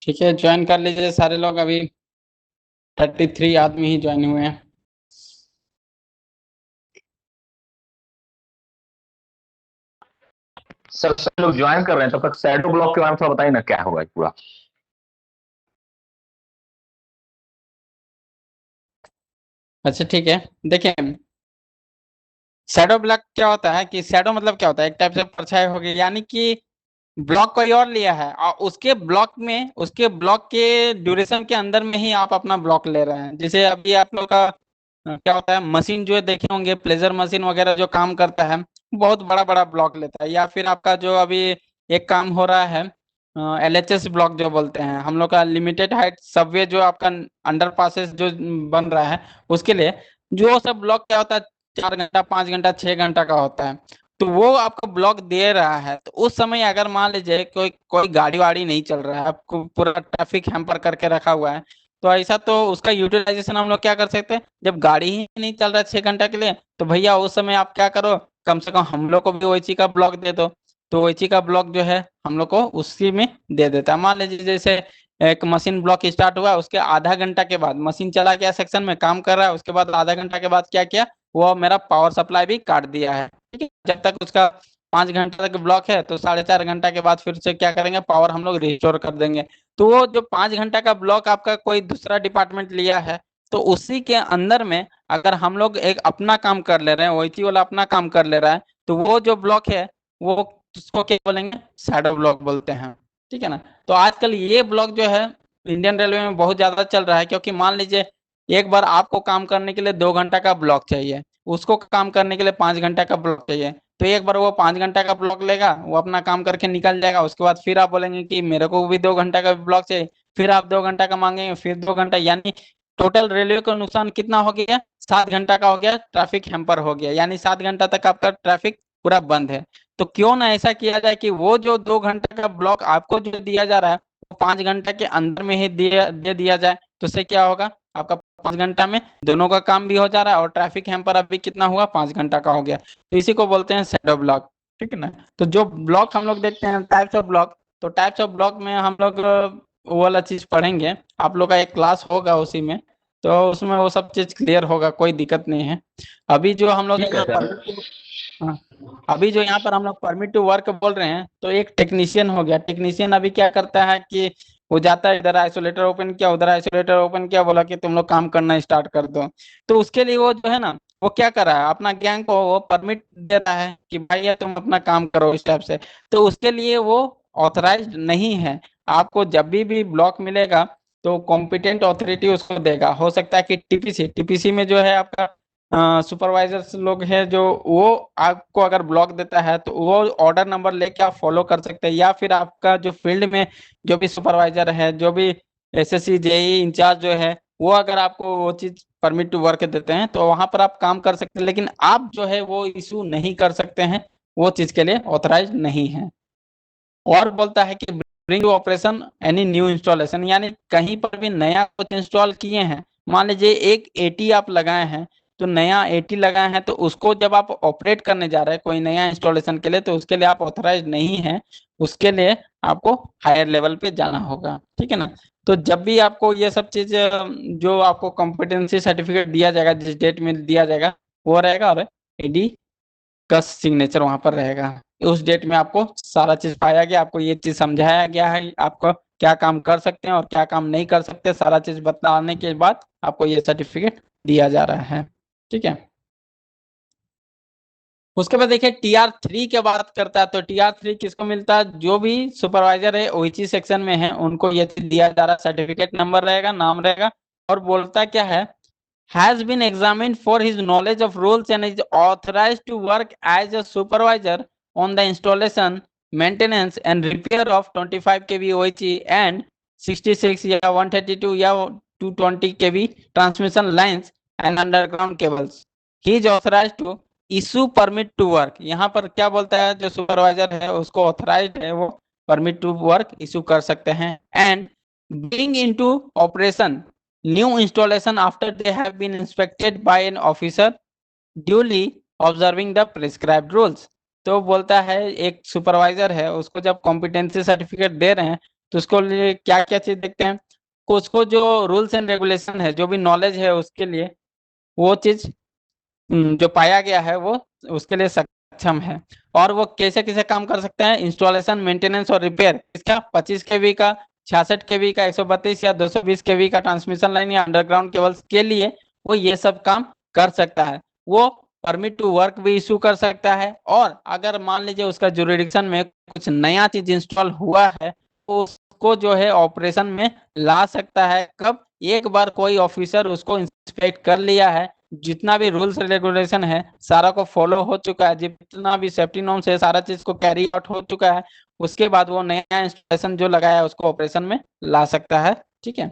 ठीक है, ज्वाइन कर लीजिए सारे लोग। अभी 33 आदमी ही ज्वाइन हुए हैं। सब लोग ज्वाइन कर रहे हैं, तब तक शैडो ब्लॉक के बारे में थोड़ा बताइए ना, क्या होगा पूरा। अच्छा ठीक है, देखिए शैडो ब्लॉक क्या होता है कि शैडो मतलब क्या होता है, एक टाइप से परछाई हो गई, यानी कि ब्लॉक कोई और लिया है और उसके ब्लॉक के ड्यूरेशन के अंदर में ही आप अपना ब्लॉक ले रहे हैं। जैसे अभी आप लोग का क्या होता है, मशीन जो है देखे होंगे, प्लेजर मशीन वगैरह जो काम करता है बहुत बड़ा बड़ा ब्लॉक लेता है। या फिर आपका जो अभी एक काम हो रहा है LHS ब्लॉक जो बोलते हैं हम लोग का, लिमिटेड हाइट सबवे, जो आपका अंडर पासेस जो बन रहा है उसके लिए, जो सब ब्लॉक क्या होता है 4 घंटा 5 घंटा 6 घंटा का होता है। तो वो आपको ब्लॉक दे रहा है, तो उस समय अगर मान लीजिए कोई कोई गाड़ी वाड़ी नहीं चल रहा है, आपको पूरा ट्रैफिक हैम्पर करके रखा हुआ है, तो ऐसा तो उसका यूटिलाइजेशन हम लोग क्या कर सकते हैं, जब गाड़ी ही नहीं चल रहा है 6 घंटा के लिए, तो भैया उस समय आप क्या करो, कम से कम हम लोग को भी ओइची का ब्लॉक दे दो। तो ओइची का ब्लॉक जो है हम लोग को उसी में दे देता है। मान लीजिए जैसे एक मशीन ब्लॉक स्टार्ट हुआ, उसके आधा घंटा के बाद मशीन चला गया, सेक्शन में काम कर रहा है, उसके बाद आधा घंटा के बाद क्या किया, वो मेरा पावर सप्लाई भी काट दिया है। ठीक है, जब तक उसका 5 घंटा तक ब्लॉक है, तो 4.5 घंटा के बाद फिर से क्या करेंगे, पावर हम लोग रिस्टोर कर देंगे। तो वो जो 5 घंटा का ब्लॉक आपका कोई दूसरा डिपार्टमेंट लिया है, तो उसी के अंदर में अगर हम लोग एक अपना काम कर ले रहे हैं, ओईटी वाला अपना काम कर ले रहा है, तो वो जो ब्लॉक है वो उसको क्या बोलेंगे, शैडो ब्लॉक बोलते हैं। ठीक है ना। तो आजकल ये ब्लॉक जो है इंडियन रेलवे में बहुत ज्यादा चल रहा है, क्योंकि मान लीजिए एक बार आपको काम करने के लिए 2 घंटा का ब्लॉक चाहिए, उसको काम करने के लिए 5 घंटा का ब्लॉक चाहिए, तो एक बार वो 5 घंटा का ब्लॉक लेगा, वो अपना काम करके निकल जाएगा, उसके बाद फिर आप बोलेंगे कि मेरे को भी 2 घंटा का ब्लॉक चाहिए, फिर आप 2 घंटा का मांगेंगे, फिर 2 घंटा, यानी टोटल रेलवे को नुकसान कितना हो गया, 7 घंटा का हो गया, ट्रैफिक हैम्पर हो गया, यानी 7 घंटा तक आपका ट्रैफिक पूरा बंद है। तो क्यों ना ऐसा किया जाए कि वो जो 2 घंटा का ब्लॉक आपको जो दिया जा रहा है, वो 5 घंटा के अंदर में ही दे दिया जाए। तो उससे क्या होगा, आपका 5 घंटा में दोनों का काम भी हो जा रहा है, और ट्रैफिक हैम्पर अभी कितना हुआ, 5 घंटा का हो गया। तो इसी को बोलते हैं शैडो ब्लॉक। ठीक है ना। तो जो ब्लॉक हम लोग देखते हैं टाइप्स ऑफ ब्लॉक, तो टाइप्स ऑफ ब्लॉक में हम लोग वो वाला चीज पढ़ेंगे, आप लोग का एक क्लास होगा उसी में, तो उसमें वो सब चीज क्लियर होगा, कोई दिक्कत नहीं है। अभी जो हम लोग ठीक है यहाँ सर। पर, हाँ, अभी जो यहाँ पर हम लोग परमिट टू वर्क बोल रहे हैं, तो एक टेक्नीशियन हो गया। टेक्नीशियन अभी क्या करता है कि वो जाता है, इधर आइसोलेटर ओपन किया, उधर आइसोलेटर ओपन किया, बोला कि तुम लोग काम करना स्टार्ट कर दो। तो उसके लिए वो जो है ना, वो क्या कर रहा है, अपना गैंग को वो परमिट दे रहा है कि भाई ये तुम अपना काम करो इस टाइप से। तो उसके लिए वो ऑथराइज्ड नहीं है। आपको जब भी ब्लॉक मिलेगा, तो कॉम्पिटेंट अथॉरिटी उसको देगा। हो सकता है कि टीपीसी में जो है आपका सुपरवाइजर्स लोग हैं, जो वो आपको अगर ब्लॉक देता है, तो वो ऑर्डर नंबर लेके आप फॉलो कर सकते हैं, या फिर आपका जो फील्ड में जो भी सुपरवाइजर है, जो भी एसएससी जेई इंचार्ज जो है, वो अगर आपको वो चीज परमिट टू वर्क देते हैं, तो वहां पर आप काम कर सकते हैं। लेकिन आप जो है वो इशू नहीं कर सकते हैं, वो चीज के लिए ऑथराइज नहीं है। और बोलता है कि bring to operation any new installation, यानी कहीं पर भी नया कुछ इंस्टॉल किए हैं, मान लीजिए एक एटी आप लगाए हैं, तो नया एटी लगाए हैं, तो उसको जब आप ऑपरेट करने जा रहे हैं कोई नया इंस्टॉलेशन के लिए, तो उसके लिए आप ऑथराइज नहीं है। उसके लिए आपको हायर लेवल पे जाना होगा। ठीक है ना। तो जब भी आपको ये सब चीज जो आपको कॉम्पिटेंसी सर्टिफिकेट दिया जाएगा, जिस डेट में दिया जाएगा वो रहेगा, और एडी का सिग्नेचर वहां पर रहेगा। उस डेट में आपको सारा चीज पाया गया, आपको ये चीज समझाया गया है, आपको क्या काम कर सकते हैं और क्या काम नहीं कर सकते, सारा चीज बताने के बाद आपको ये सर्टिफिकेट दिया जा रहा है। ठीक है। उसके बाद देखिए TR3 की बात करता है, तो TR3 किसको मिलता है, जो भी सुपरवाइजर है ओईसी सेक्शन में है, उनको ये चीज दिया जा रहा है, सर्टिफिकेट नंबर रहेगा, नाम रहेगा। और बोलता क्या है, has been examined for his knowledge of rules and is authorized to work as a supervisor on the installation, maintenance and repair of 25 kV OHE and 66 या 132 या 220 kV transmission lines and underground cables. He is authorized to issue permit to work. यहाँ पर क्या बोलता है, जो supervisor है उसको ऑथराइज्ड है, वो परमिट टू वर्क इशू कर सकते हैं। And bring into operation new installation after they have been inspected by an officer duly observing the prescribed rules। तो बोलता है एक सुपरवाइजर है, उसको जब कॉम्पिटेंसी सर्टिफिकेट दे रहे हैं, तो उसको लिए क्या क्या चीज देखते हैं, उसको जो रूल्स एंड रेगुलेशन है, जो भी नॉलेज है उसके लिए वो चीज जो पाया गया है वो उसके लिए सक्षम है। और वो कैसे कैसे काम कर सकते हैं, इंस्टॉलेशन, मेंटेनेंस और रिपेयर इसका 25 kV का, 66 kV का, 132 या 220 kV का ट्रांसमिशन लाइन या अंडरग्राउंड केबल्स के लिए वो ये सब काम कर सकता है। वो परमिट टू वर्क भी इशू कर सकता है। और अगर मान लीजिए उसका जुरिडिक्शन में कुछ नया चीज इंस्टॉल हुआ है तो उसको जो है ऑपरेशन में ला सकता है। कब, एक बार कोई ऑफिसर उसको इंस्पेक्ट कर लिया है, जितना भी रूल्स रेगुलेशन है सारा को फॉलो हो चुका है, जितना भी सेफ्टी नॉर्म्स है सारा चीज को कैरी आउट हो चुका है, उसके बाद वो नया इंस्टॉलेशन जो लगाया है उसको ऑपरेशन में ला सकता है। ठीक है,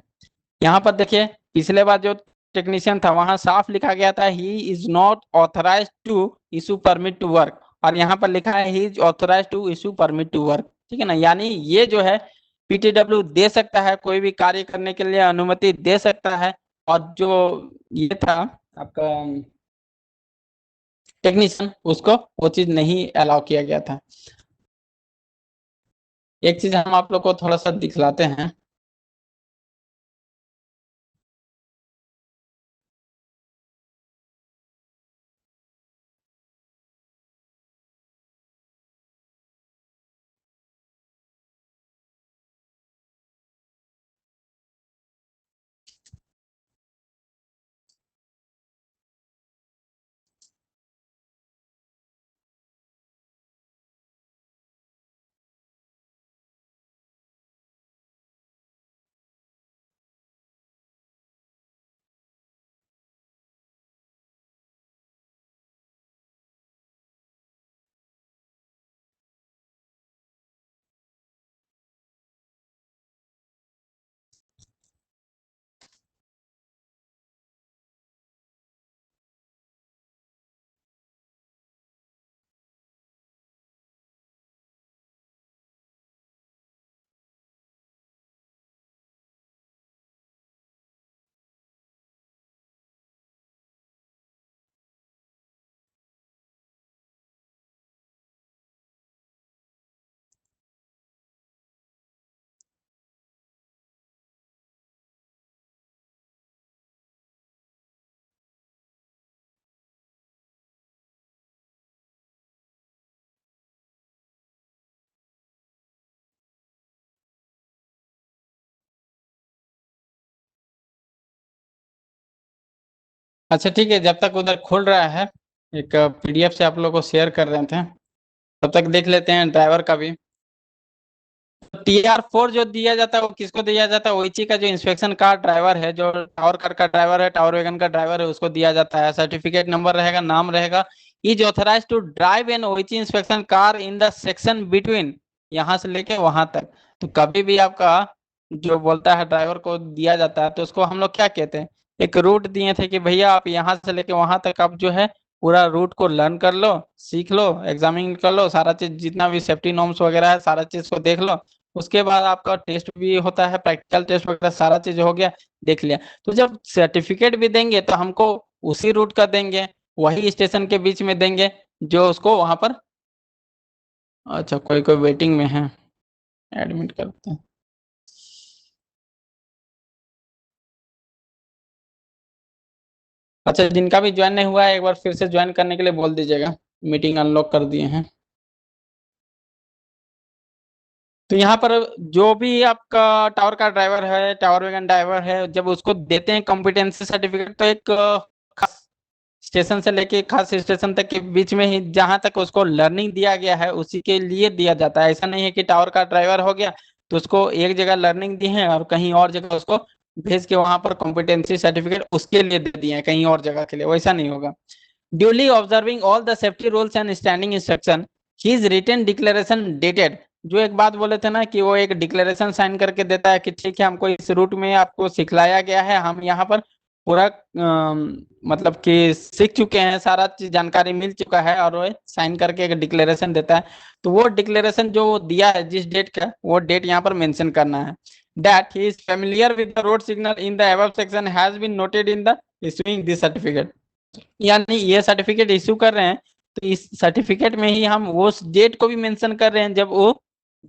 यहाँ पर देखिए पिछले बार जो टेक्नीशियन था वहां साफ लिखा गया था he is not authorise to issue permit to work, और यहाँ पर लिखा है he is authorise to issue permit to work. ठीक है ना, यानी ये जो है पीटीडब्ल्यू दे सकता है, कोई भी कार्य करने के लिए अनुमति दे सकता है। और जो ये था आपका टेक्नीशियन, उसको वो चीज नहीं अलाउ किया गया था। एक चीज हम आप लोग को थोड़ा सा दिखलाते हैं। अच्छा ठीक है, जब तक उधर खुल रहा है, एक पीडीएफ से आप लोग को शेयर कर रहे थे, तब तक देख लेते हैं ड्राइवर का भी। TR4 जो दिया जाता है वो किसको दिया जाता है, ओइची का जो इंस्पेक्शन कार ड्राइवर है, जो टावर कार का ड्राइवर है, टावर वैगन का ड्राइवर है, उसको दिया जाता है। सर्टिफिकेट नंबर रहेगा, नाम रहेगा, is authorise to drive an ओइची inspection car in the section between, यहाँ से लेके वहां तक। तो कभी भी आपका जो बोलता है ड्राइवर को दिया जाता है तो उसको हम लोग क्या कहते हैं, एक रूट दिए थे कि भैया आप यहाँ से लेके वहां तक आप जो है पूरा रूट को लर्न कर लो, सीख लो, एग्जामिन कर लो, सारा चीज जितना भी सेफ्टी नॉर्म्स वगैरह है सारा चीज को देख लो। उसके बाद आपका टेस्ट भी होता है, प्रैक्टिकल टेस्ट वगैरह सारा चीज हो गया, देख लिया। तो जब सर्टिफिकेट भी देंगे तो हमको उसी रूट का देंगे, वही स्टेशन के बीच में देंगे जो उसको वहां पर। अच्छा, कोई कोई वेटिंग में है, एडमिट करते हैं। अच्छा, जिनका भी ज्वाइन नहीं हुआ है एक बार फिर से ज्वाइन करने के लिए बोल दीजिएगा, मीटिंग अनलॉक कर दिए हैं। तो यहाँ पर जो भी आपका टावर का ड्राइवर है, टावर वैगन ड्राइवर है, जब उसको देते हैं कॉम्पिटेंसी सर्टिफिकेट, तो एक खास स्टेशन से लेके खास स्टेशन तक के बीच में ही जहां तक उसको लर्निंग दिया गया है उसी के लिए दिया जाता है। ऐसा नहीं है कि टावर का ड्राइवर हो गया तो उसको एक जगह लर्निंग दी है और कहीं और जगह उसको भेज के वहां पर कॉम्पिटेंसी सर्टिफिकेट उसके लिए दे दिए हैं कहीं और जगह के लिए, वैसा नहीं होगा। Duly observing all the safety rules and standing instruction, his written declaration dated, जो एक बात बोले थे ना कि वो एक डिक्लेरेशन साइन करके देता है कि ठीक है हमको इस रूट में आपको सिखलाया गया है, हम यहाँ पर पूरा मतलब कि सीख चुके हैं, सारा चीज जानकारी मिल चुका है, और वो साइन करके एक डिक्लेरेशन देता है। तो वो डिक्लेरेशन जो वो दिया है जिस डेट का, वो डेट यहाँ पर मेंशन करना है। That he is familiar with the road signal in the above section has been noted in the issuing this certificate, यानी ये सर्टिफिकेट इशू कर रहे हैं तो इस सर्टिफिकेट में ही हम वो डेट को भी मेंशन कर रहे हैं जब वो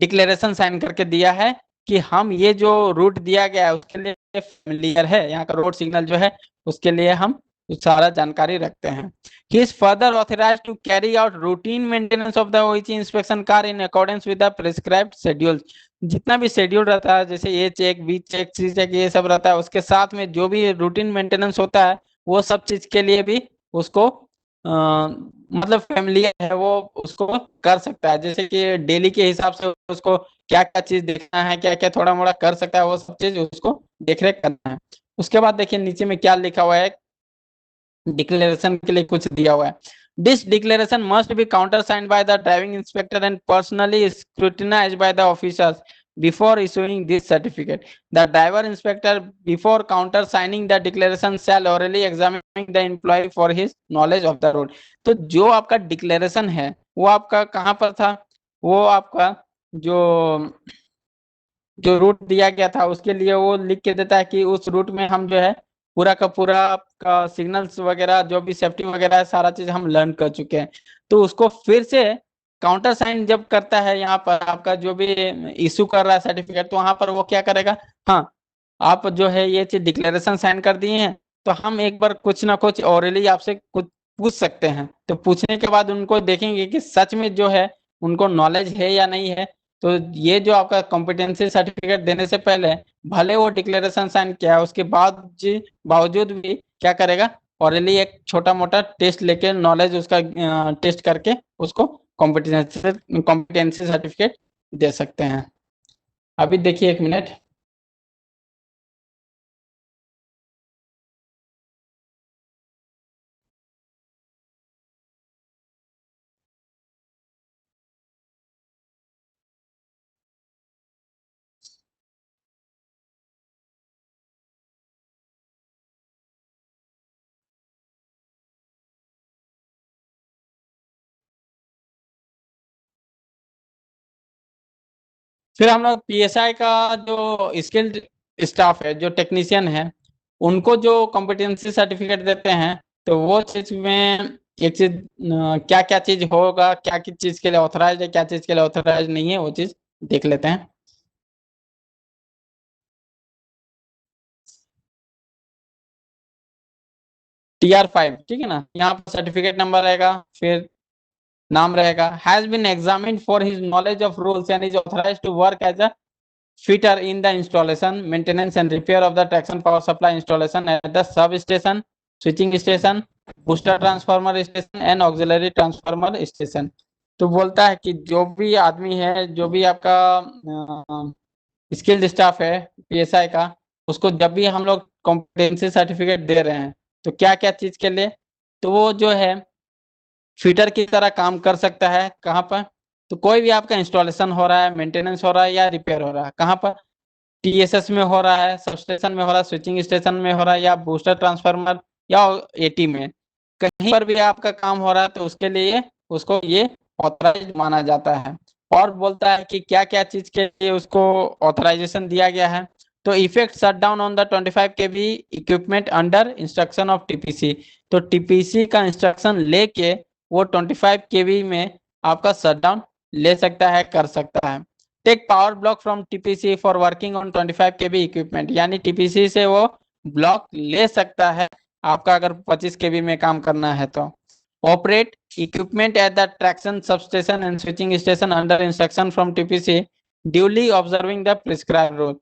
डिक्लेरेशन साइन करके दिया है कि हम ये जो रूट दिया गया है उसके लिए फेमिलियर है, यहाँ का रोड सिग्नल जो है उसके लिए हम सारा जानकारी रखते हैं। He is further authorized to carry out routine maintenance of the OEC inspection car in accordance with the prescribed schedules। जितना भी शेड्यूल रहता है जैसे ए चेक, बी चेक, सी चेक, ये सब रहता है, उसके साथ में जो भी रूटीन मेंटेनेंस होता है वो सब चीज के लिए भी उसको मतलब फेमिलियर है, वो उसको कर सकता है। जैसे कि डेली के हिसाब से उसको क्या क्या चीज देखना है, क्या क्या थोड़ा मोड़ा कर सकता है, वो सब चीज उसको देखरेख करना है। उसके बाद देखिए नीचे में क्या लिखा हुआ है, डिक्लेरेशन के लिए कुछ दिया हुआ है। This declaration must be countersigned by the driving inspector and personally scrutinised by the officers before issuing this certificate. The driver inspector before countersigning the declaration shall orally examine the employ for his knowledge of the road. तो जो आपका declaration है वो आपका कहाँ पर था, वो आपका जो जो रूट दिया गया था उसके लिए वो लिख के देता है कि उस रूट में हम जो है पूरा का पूरा आपका सिग्नल्स वगैरह जो भी सेफ्टी वगैरह है सारा चीज हम लर्न कर चुके हैं। तो उसको फिर से काउंटर साइन जब करता है यहाँ पर आपका जो भी इशू कर रहा है सर्टिफिकेट, तो वहां पर वो क्या करेगा, हाँ आप जो है ये चीज डिक्लेरेशन साइन कर दिए हैं, तो हम एक बार कुछ ना कुछ ओरली आपसे कुछ पूछ सकते हैं। तो पूछने के बाद उनको देखेंगे कि सच में जो है उनको नॉलेज है या नहीं है। तो ये जो आपका कॉम्पिटेंसी सर्टिफिकेट देने से पहले भले वो डिक्लेरेशन साइन किया है, उसके बाद बावजूद भी क्या करेगा, ऑरली एक छोटा मोटा टेस्ट लेके नॉलेज उसका टेस्ट करके उसको कॉम्पिटेंसी सर्टिफिकेट दे सकते हैं। अभी देखिए एक मिनट। फिर हम लोग पीएसआई का जो स्किल्ड स्टाफ है, जो टेक्नीशियन है, उनको जो कॉम्पिटेंसी सर्टिफिकेट देते हैं, तो वो चीज में एक चीज क्या क्या चीज होगा, क्या किस चीज के लिए ऑथराइज है, क्या चीज के लिए ऑथराइज नहीं है, वो चीज देख लेते हैं। TR5 ठीक है ना, यहाँ पर सर्टिफिकेट नंबर रहेगा, फिर नाम रहेगा, has been examined for his knowledge of rules and is authorised to work as a fitter in the installation, maintenance and repair of the traction power supply installation at the substation, switching station, booster transformer station and auxiliary transformer station। तो बोलता है कि जो भी आदमी है, जो भी आपका स्किल्ड स्टाफ है पीएसआई का, उसको जब भी हम लोग कॉम्पिटेंसी सर्टिफिकेट दे रहे हैं तो क्या क्या चीज के लिए, तो वो जो है फिटर की तरह काम कर सकता है। कहाँ पर, तो कोई भी आपका इंस्टॉलेशन हो रहा है, मेंटेनेंस हो रहा है या रिपेयर हो रहा है, कहाँ पर, टीएसएस में हो रहा है, सबस्टेशन में हो रहा है, स्विचिंग स्टेशन में हो रहा है, या बूस्टर ट्रांसफार्मर या एटी में, कहीं पर भी आपका काम हो रहा है तो उसके लिए उसको ये ऑथराइज माना जाता है। और बोलता है कि क्या क्या चीज के लिए उसको ऑथराइजेशन दिया गया है। तो effect shut down on the 25 KV equipment under instruction of TPC. तो टीपीसी का इंस्ट्रक्शन लेके वो 25 केवी में आपका शट डाउन ले सकता है, कर सकता है। Take power block from TPC for working on 25 KV equipment, यानी टीपीसी से वो ब्लॉक ले सकता है आपका अगर 25 केवी में काम करना है तो। Operate equipment at the traction substation and switching station under instruction from TPC duly observing the prescribe rule.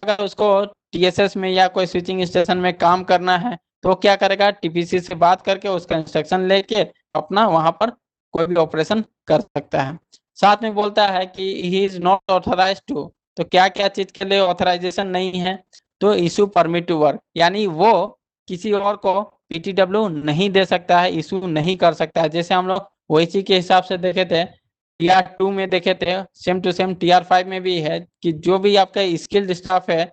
अगर उसको टीएसएस में या कोई स्विचिंग स्टेशन में काम करना है तो क्या करेगा, टीपीसी से बात करके उसका इंस्ट्रक्शन लेके अपना वहां पर कोई भी ऑपरेशन कर सकता है। साथ में बोलता है कि he is not authorise to, तो क्या क्या चीज के लिए ऑथराइजेशन नहीं है, तो इशू परमिट टू वर्क, यानी वो किसी और को पीटीडब्ल्यू नहीं दे सकता है, इशू नहीं कर सकता है। जैसे हम लोग ओएसी के हिसाब से देखे थे, TR2 में देखे थे, सेम टू सेम TR5 में भी है कि जो भी आपका स्किल्ड स्टाफ है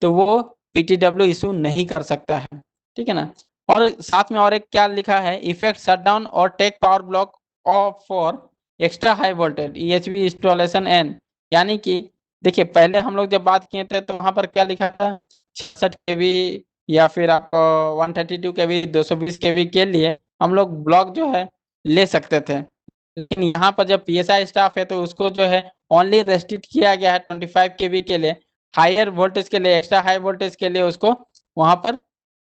तो वो पीटीडब्ल्यू इशू नहीं कर सकता है, ठीक है ना। और साथ में और एक क्या लिखा है, इफेक्ट शटडाउन और take power block off for extra high voltage EHV installation an, यानी कि देखिए पहले हम लोग जब बात किए थे तो वहां पर क्या लिखा था, 66 केवी या फिर आपको 132 केवी 220 केवी के लिए हम लोग ब्लॉक जो है ले सकते थे। लेकिन यहाँ पर जब पीएसआई स्टाफ है तो उसको जो है ओनली रेस्ट्रिक्ट किया गया है 25 केवी के लिए, हायर वोल्टेज के लिए, एक्स्ट्रा हाई वोल्टेज के लिए उसको वहां पर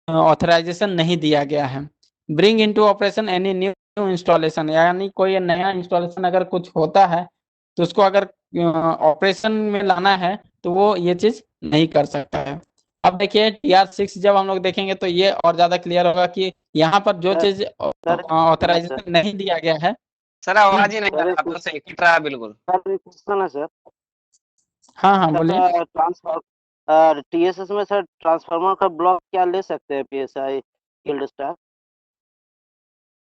ऑथराइजेशन नहीं दिया गया है। Bring into operation any new installation, यानी कोई नया इंस्टॉलेशन अगर कुछ होता है तो उसको अगर ऑपरेशन में लाना है तो वो ये चीज नहीं कर सकता है। अब देखिए TR6 जब हम लोग देखेंगे तो ये और ज्यादा क्लियर होगा कि यहाँ पर जो सर चीज सर ऑथराइजेशन नहीं दिया गया है। सर आवाज ही नहीं आ सर रहा, आपका सही कट रहा है बिल्कुल। सर एक क्वेश्चन है सर। हाँ हाँ बोलिए। सर ट्रांसफर टीएसएस में सर ट्रांसफार्मर का ब्लॉक क्या ले सकते हैं पीएसआई फील्ड स्टाफ?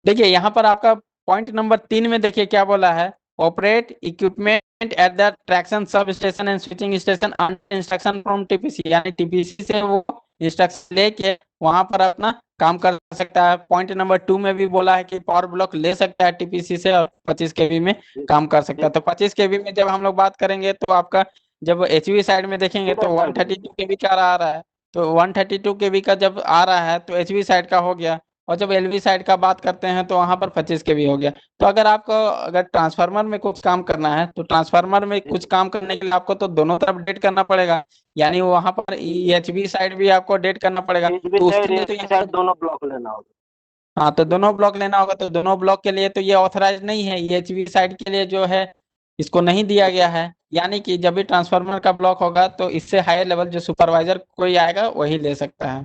देखिए यहाँ पर आपका पॉइंट नंबर 3 में देखिए क्या बोला है, operate equipment at the traction sub station and switching station under instruction from TPC, यानी टीपीसी से वो इंस्ट्रक्शन लेके वहां पर अपना काम कर सकता है। पॉइंट नंबर 2 में भी बोला है कि पावर ब्लॉक ले सकता है टीपीसी से और 25 केवी में काम कर सकता है। तो 25 केवी में जब हम लोग बात करेंगे तो आपका जब एचवी साइड में देखेंगे तो 132 केवी का आ रहा है, तो 132 केवी का जब आ रहा है तो एचवी साइड का हो गया, और जब एलवी साइड का बात करते हैं तो वहां पर 25 केवी हो गया। तो अगर आपको अगर ट्रांसफार्मर में कुछ काम करना है तो ट्रांसफार्मर में कुछ काम करने के लिए आपको तो दोनों तरफ डेट करना पड़ेगा, यानी वहां पर एचवी साइड भी आपको डेट करना पड़ेगा। एचबी तो उसके साइड लिए तो एचबी यहाँ साइड दोनों ब्लॉक लेना होगा। हाँ, तो दोनों ब्लॉक लेना होगा, तो दोनों ब्लॉक के लिए तो ये ऑथराइज नहीं है, ये एचवी साइड के लिए जो है इसको नहीं दिया गया है। यानी कि जब भी ट्रांसफार्मर का ब्लॉक होगा तो इससे हायर लेवल जो सुपरवाइजर कोई आएगा वही ले सकता है।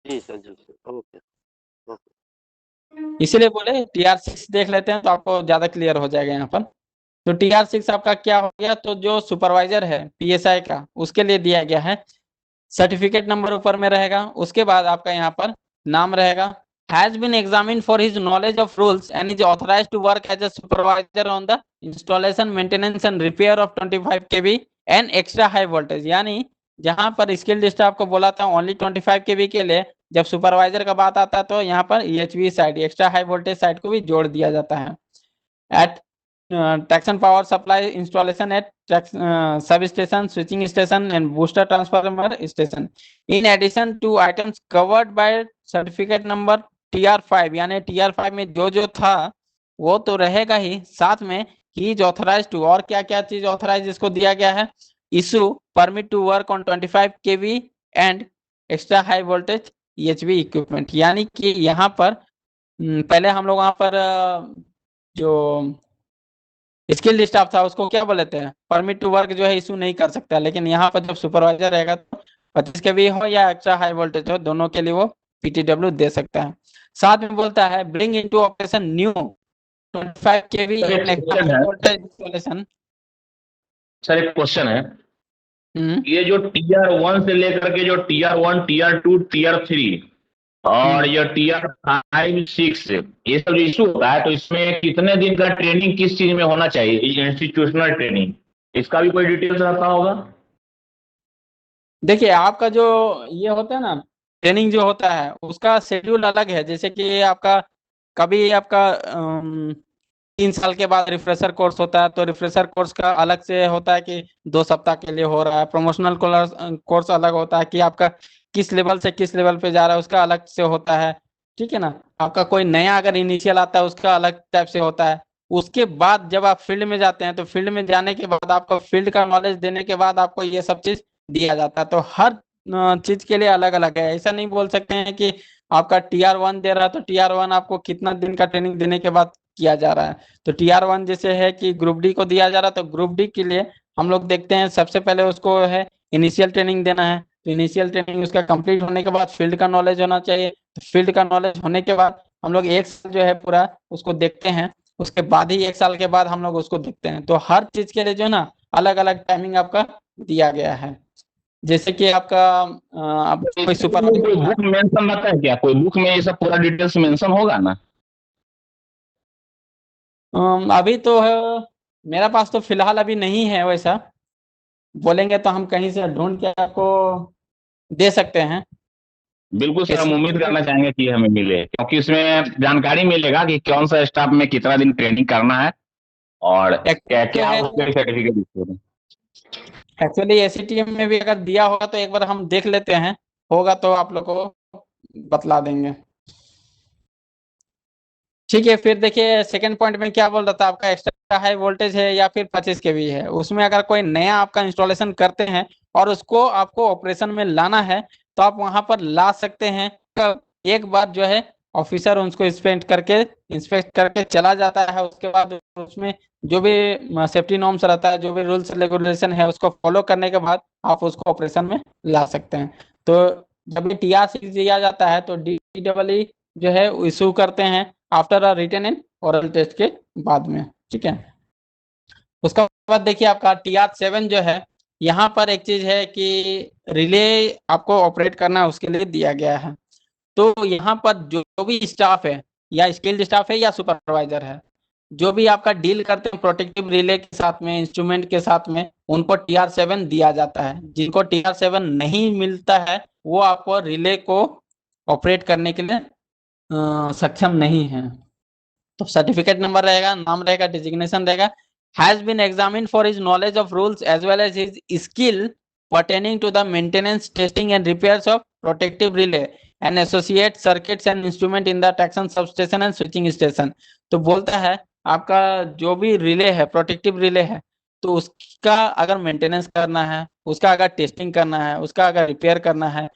जी सर ओके। इसीलिए बोले TR6 देख लेते हैं तो आपको ज्यादा क्लियर हो जाएगा यहाँ पर। तो TR6 आपका क्या हो गया, तो जो सुपरवाइजर है पीएसआई का उसके लिए दिया गया है। सर्टिफिकेट नंबर ऊपर में रहेगा, उसके बाद आपका यहाँ पर नाम रहेगा, has been examine for his knowledge of rules and is authorise to work as a supervisor on the installation maintenance and repair of 25 KV and extra high voltage. यानी जहां पर स्किल्ड स्टाफ को बोला था ओनली 25 केवी के लिए, जब supervisor का बात आता है तो यहाँ पर EHV side extra high voltage side को भी जोड़ दिया जाता है। At traction power supply installation at sub station switching station and booster transformer station in addition to items covered by certificate number TR5, यानी TR5 में जो जो था वो तो रहेगा ही, साथ में ही इज ऑथराइज टू, और क्या क्या चीज ऑथराइज इसको दिया गया है, issue permit to work on 25 KV and extra high voltage EHV equipment. यानी कि यहाँ पर पहले हम लोग वहां पर जो स्किल्ड स्टाफ था उसको क्या बोले थे, परमिट टू वर्क जो है इशू नहीं कर सकता, लेकिन यहाँ पर जब सुपरवाइजर रहेगा तो 25 के भी हो या एक्स्ट्रा हाई वोल्टेज हो दोनों के लिए वो PTW दे सकता है। साथ में बोलता है bring into operation new 25 KV sir, and एक एक्स्ट्रा क्वेश्चन हाई है। Voltage installation. सर एक क्वेश्चन है, ये जो TR1 से लेकर के जो TR1 TR2 TR3 और ये TR5 6 ये सब इशू होता है, तो इसमें कितने दिन का ट्रेनिंग किस चीज में होना चाहिए, इंस्टीट्यूशनल ट्रेनिंग, इसका भी कोई डिटेल्स रहता होगा? देखिए आपका जो ये होता है ना ट्रेनिंग जो होता है उसका शेड्यूल अलग है, जैसे कि आपका कभी आपका 3 साल के बाद रिफ्रेशर कोर्स होता है, तो रिफ्रेशर कोर्स का अलग से होता है कि 2 सप्ताह के लिए हो रहा है। प्रमोशनल कोर्स अलग होता है कि आपका किस लेवल से किस लेवल पे जा रहा है उसका अलग से होता है, ठीक है ना। आपका कोई नया अगर इनिशियल आता है उसका अलग टाइप से होता है। उसके बाद जब आप फील्ड में जाते हैं तो फील्ड में जाने के बाद आपको फील्ड का नॉलेज देने के बाद आपको ये सब चीज दिया जाता है। तो हर चीज के लिए अलग अलग है, ऐसा नहीं बोल सकते हैं कि आपका TR1 दे रहा है तो TR1 आपको कितना दिन का ट्रेनिंग देने के बाद किया जा रहा है। तो TR1 जैसे है कि ग्रुप डी को दिया जा रहा है, तो ग्रुप डी के लिए हम लोग देखते हैं सबसे पहले उसको है इनिशियल ट्रेनिंग देना है, तो इनिशियल ट्रेनिंग उसका कंप्लीट होने के बाद फील्ड का नॉलेज होना चाहिए, तो फील्ड का नॉलेज होने के बाद हम लोग 1 साल जो है पूरा उसको देखते हैं, उसके बाद ही 1 साल के बाद हम लोग उसको देखते हैं। तो हर चीज के लिए जो है ना अलग अलग टाइमिंग आपका दिया गया है। जैसे कि आपका अब कोई इसके लिए कोई बुक मेंशन रहता है क्या, कोई बुक में ये सब पूरा डिटेल्स मेंशन होगा ना? अभी तो है, मेरा पास तो फिलहाल अभी नहीं है वैसा, बोलेंगे तो हम कहीं से ढूंढ के आपको दे सकते हैं। बिल्कुल सर, हम कैसे उम्मीद करना चाहेंगे कि हमें मिले, क्योंकि इसमें जानकारी मिलेगा कि कौन सा स्टाफ में कितना दिन ट्रेनिंग करना है और क्या जो क्या है उसके सर्टिफिकेट। एक्चुअली ACTM में भी अगर दिया होगा तो एक बार हम देख लेते हैं, होगा तो आप लोग को बतला देंगे। ठीक है, फिर देखिए सेकंड पॉइंट में क्या बोल रहा था, आपका एक्स्ट्रा हाई वोल्टेज है या फिर 25 केवी है, उसमें अगर कोई नया आपका इंस्टॉलेशन करते हैं और उसको आपको ऑपरेशन में लाना है तो आप वहां पर ला सकते हैं। एक बार जो है ऑफिसर उसको इंस्पेक्ट करके चला जाता है, उसके बाद उसमें जो भी सेफ्टी नॉर्म्स रहता है, जो भी रूल्स रेगुलेशन है, उसको फॉलो करने के बाद आप उसको ऑपरेशन में ला सकते हैं। तो जब भी TR6 दिया जाता है तो DEEE जो है इशू करते हैं after a written and oral test के बाद में। ठीक है, उसका बाद देखिए आपका TR7 जो है, यहाँ पर एक चीज है कि रिले आपको ऑपरेट करना है, उसके लिए दिया गया है। तो यहाँ पर जो भी स्टाफ है, या स्किल्ड स्टाफ है या सुपरवाइजर है, जो भी आपका डील करते हैं प्रोटेक्टिव रिले के साथ में, इंस्ट्रूमेंट के साथ में, उनको TR7 दिया जाता है। जिनको TR7 नहीं मिलता है वो आपको रिले को ऑपरेट करने के लिए सक्षम नहीं है। तो सर्टिफिकेट नंबर रहेगा, नाम रहेगा, डिजिग्नेशन रहेगा, has been examined for his knowledge of rules as well as his skill pertaining to the maintenance, testing and repairs of protective relay and associate circuits and instrument in the traction substation and switching station। तो बोलता है आपका जो भी relay है, protective relay है, तो उसका अगर मेंटेनेंस करना है, उसका अगर टेस्टिंग करना है, उसका अगर रिपेयर करना है,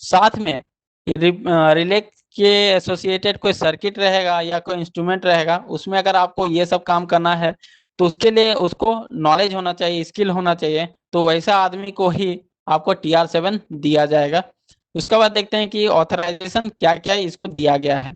साथ में रिले के एसोसिएटेड कोई सर्किट रहेगा या कोई इंस्ट्रूमेंट रहेगा, उसमें अगर आपको ये सब काम करना है तो उसके लिए उसको नॉलेज होना चाहिए, स्किल होना चाहिए। तो वैसा आदमी को ही आपको TR7 दिया जाएगा। उसके बाद देखते हैं कि ऑथराइजेशन क्या क्या इसको दिया गया है।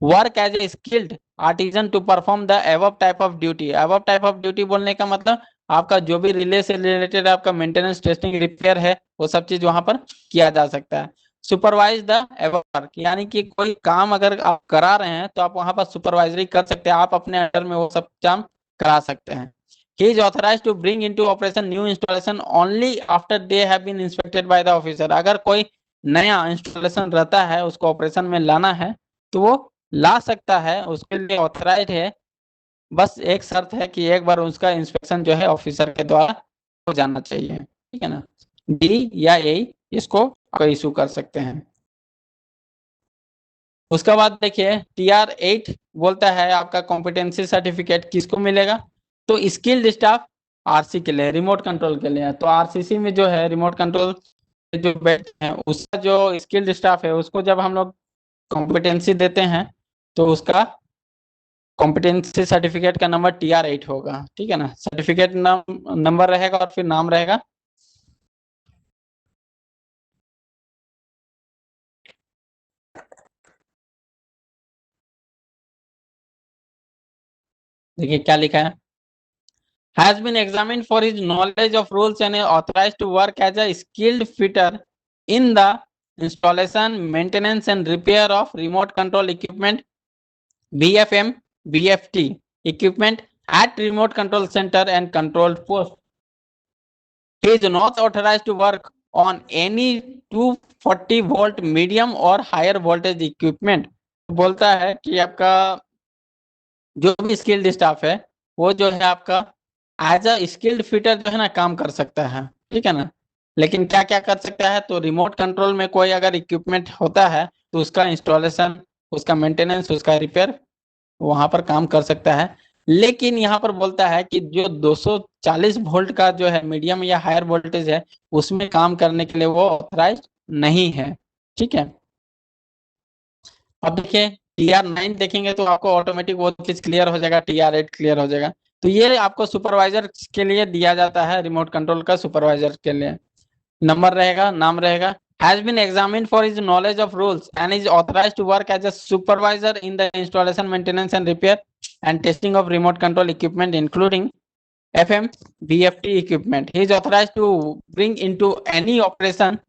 Work as a skilled artisan to perform the above type of duty. Above type of duty बोलने का मतलब आपका जो भी रिले से रिलेटेड आपका मेंटेनेंस, टेस्टिंग, रिपेयर है, वो सब चीज वहां पर किया जा सकता है। सुपरवाइज द एबव वर्क, यानी कि कोई काम अगर आप करा रहे हैं तो आप वहां पर सुपरवाइजरी कर सकते हैं, आप अपने अंडर में वो सब काम करा सकते हैं। He is authorized to bring into operation new installation only after they have been inspected by the officer। अगर कोई नया इंस्टॉलेशन रहता है, उसको ऑपरेशन में लाना है तो वो ला सकता है, उसके लिए ऑथराइज है। बस एक शर्त है कि एक बार उसका इंस्पेक्शन जो है ऑफिसर के द्वारा हो जाना चाहिए। ठीक है ना, D या A इसको इशू कर सकते हैं। उसके बाद देखिए TR8 बोलता है आपका कॉम्पिटेंसी सर्टिफिकेट किसको मिलेगा, तो स्किल्ड स्टाफ RC के लिए, रिमोट कंट्रोल के लिए। तो RCC में जो है रिमोट कंट्रोल जो बैठे हैं, उसका जो स्किल्ड स्टाफ है, उसको जब हम लोग कॉम्पिटेंसी देते हैं तो उसका कॉम्पिटेंसी सर्टिफिकेट का नंबर TR8 होगा। ठीक है ना, सर्टिफिकेट नंबर रहेगा और फिर नाम रहेगा। देखिए क्या लिखा है, has been examined for his knowledge of rules and is authorized to work as a skilled fitter in the installation, maintenance and repair of remote control equipment, BFM, BFT equipment at remote control center and control post. He is not authorized to work on any 240 volt medium or higher voltage equipment। बोलता है कि आपका जो भी skilled staff है वो जो है आपका एज अ स्किल्ड फिटर जो है ना काम कर सकता है। ठीक है ना, लेकिन क्या क्या कर सकता है, तो रिमोट कंट्रोल में कोई अगर इक्विपमेंट होता है तो उसका इंस्टॉलेशन, उसका मेंटेनेंस, उसका रिपेयर वहां पर काम कर सकता है। लेकिन यहाँ पर बोलता है कि जो 240 वोल्ट का जो है मीडियम या हायर वोल्टेज है, उसमें काम करने के लिए वो ऑथराइज नहीं है। ठीक है, अब देखिए TR9 देखेंगे तो आपको ऑटोमेटिक वो चीज क्लियर हो जाएगा, TR8 क्लियर हो जाएगा। तो ये आपको सुपरवाइजर के लिए दिया जाता है, रिमोट कंट्रोल का सुपरवाइजर के लिए। नंबर रहेगा, नाम रहेगा, has been examined for his knowledge of rules and is authorized to work as a supervisor in the installation, maintenance and repair and testing of remote control equipment including FM, BFT equipment। He is authorized to bring into any operation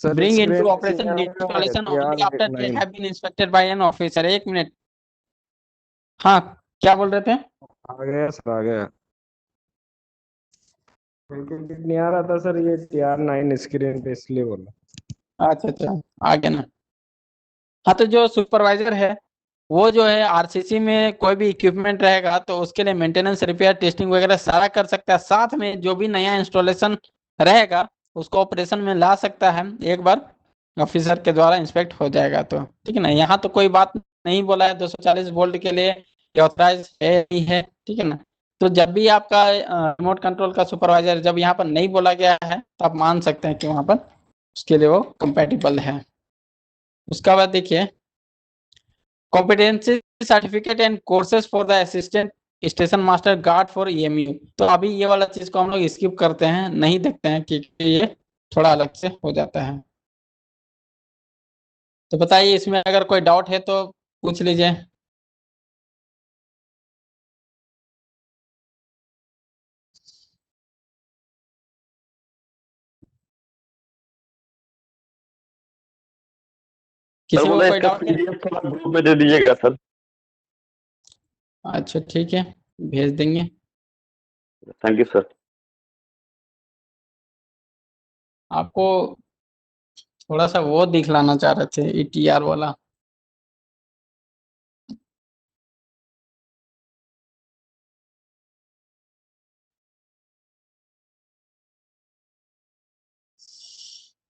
installation only after they have been inspected by an officer। एक minute, हाँ क्या बोल रहे थे? आ गया sir, आ गया। बिल्कुल नहीं आ रहा था सर, ये TR9 स्क्रीन पे, इसलिए बोला। अच्छा, आ गया ना। हाँ, तो जो सुपरवाइजर है वो जो है RCC में कोई भी इक्विपमेंट रहेगा तो उसके लिए मेंटेनेंस, रिपेयर, टेस्टिंग वगैरह सारा कर सकता है। साथ में जो भी नया इंस्टॉलेशन रहेगा उसको ऑपरेशन में ला सकता है, एक बार ऑफिसर के द्वारा इंस्पेक्ट हो जाएगा तो। ठीक है ना, यहाँ तो कोई बात नहीं बोला है 240 वोल्ट के लिए ऑथराइज है नहीं है, ठीक है ना। तो जब भी आपका रिमोट कंट्रोल का सुपरवाइजर जब यहाँ पर नहीं बोला गया है तो आप मान सकते हैं कि वहां पर उसके लिए वो कंपेटिबल है। उसका बाद देखिए competency certificate and courses for the assistant station master guard for EMU। तो अभी ये वाला चीज को हम लोग स्किप करते हैं, नहीं देखते हैं क्योंकि ये थोड़ा अलग से हो जाता है। तो बताइए इसमें अगर कोई डाउट है तो पूछ लीजिए। सर किसी को बोले कोई इसका डाउट है? PDF थोड़ा ग्रुप में दे दीजिएगा सर। अच्छा ठीक है, भेज देंगे। Thank you sir. आपको थोड़ा सा वो दिखलाना चाह रहे थे ETR वाला।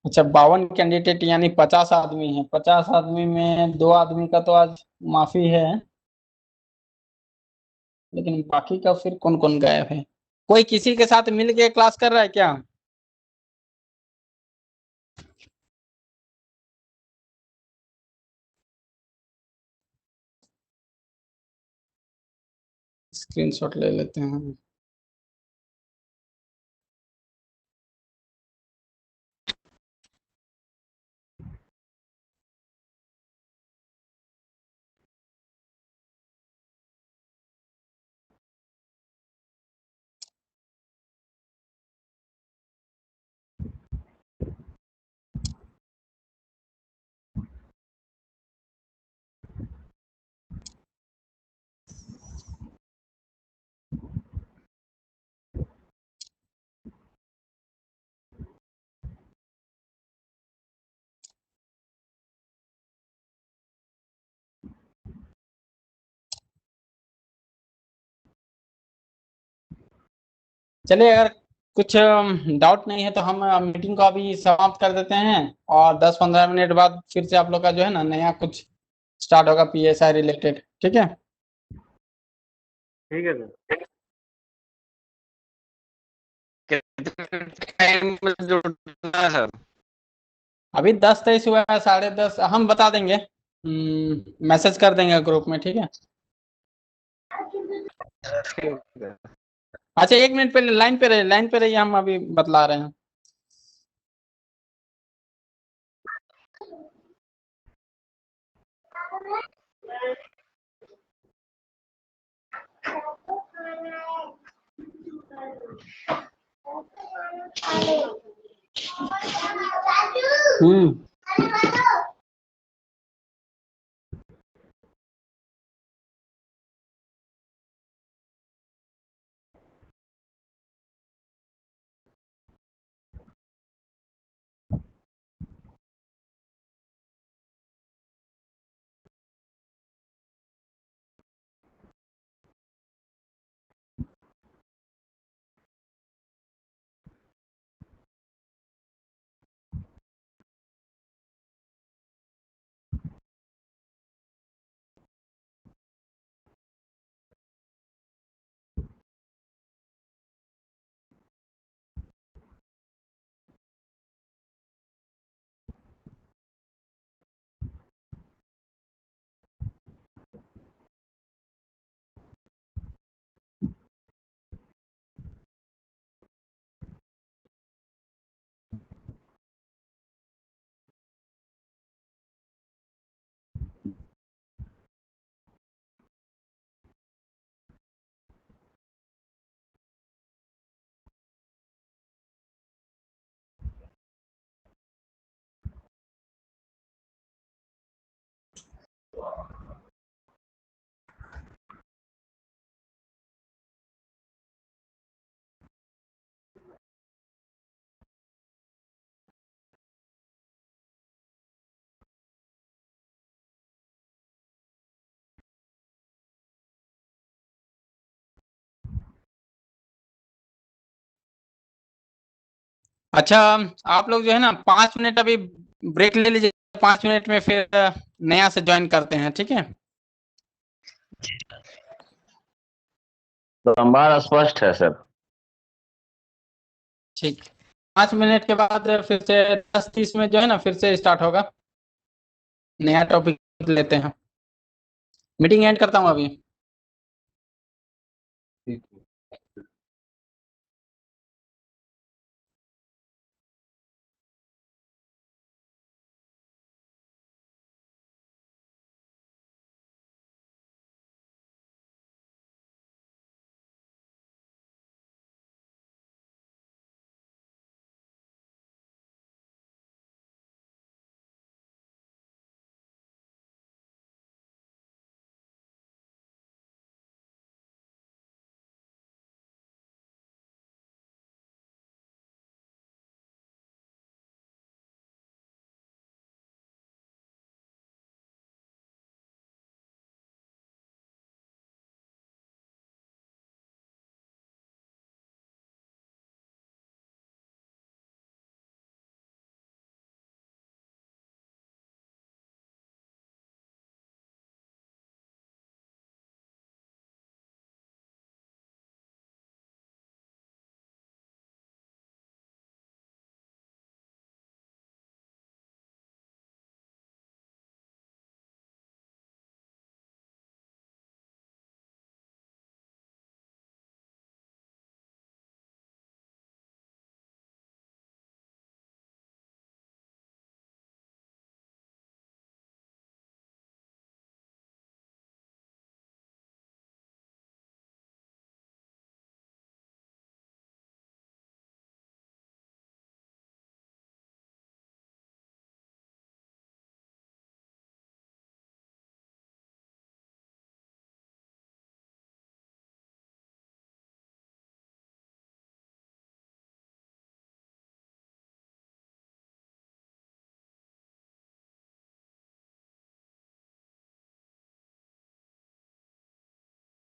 अच्छा 52 कैंडिडेट यानी 50 आदमी है, 50 आदमी में 2 आदमी का तो आज माफी है, लेकिन बाकी का फिर कौन कौन गायब है? कोई किसी के साथ मिल के क्लास कर रहा है क्या? स्क्रीनशॉट ले लेते हैं। चलिए अगर कुछ डाउट नहीं है तो हम मीटिंग को अभी समाप्त कर देते हैं और 10-15 मिनट बाद फिर से आप लोग का जो है ना नया कुछ स्टार्ट होगा PSI रिलेटेड, ठीक है? ठीक है सर। कितने टाइम में जुड़ना है सर? अभी 10-23 हुआ है, 10:30 हम बता देंगे, मैसेज कर देंगे ग्रुप में, ठीक है? ठीक है। अच्छा 1 मिनट पहले लाइन पे रहिए, हम अभी बतला रहे हैं। हम्म अच्छा आप लोग जो है ना 5 मिनट अभी ब्रेक ले लीजिए, 5 मिनट में फिर नया से ज्वाइन करते हैं, ठीक है? संवाद स्पष्ट है सर। ठीक, 5 मिनट के बाद फिर से 10:30 में जो है ना फिर से स्टार्ट होगा, नया टॉपिक लेते हैं। मीटिंग एंड करता हूँ अभी।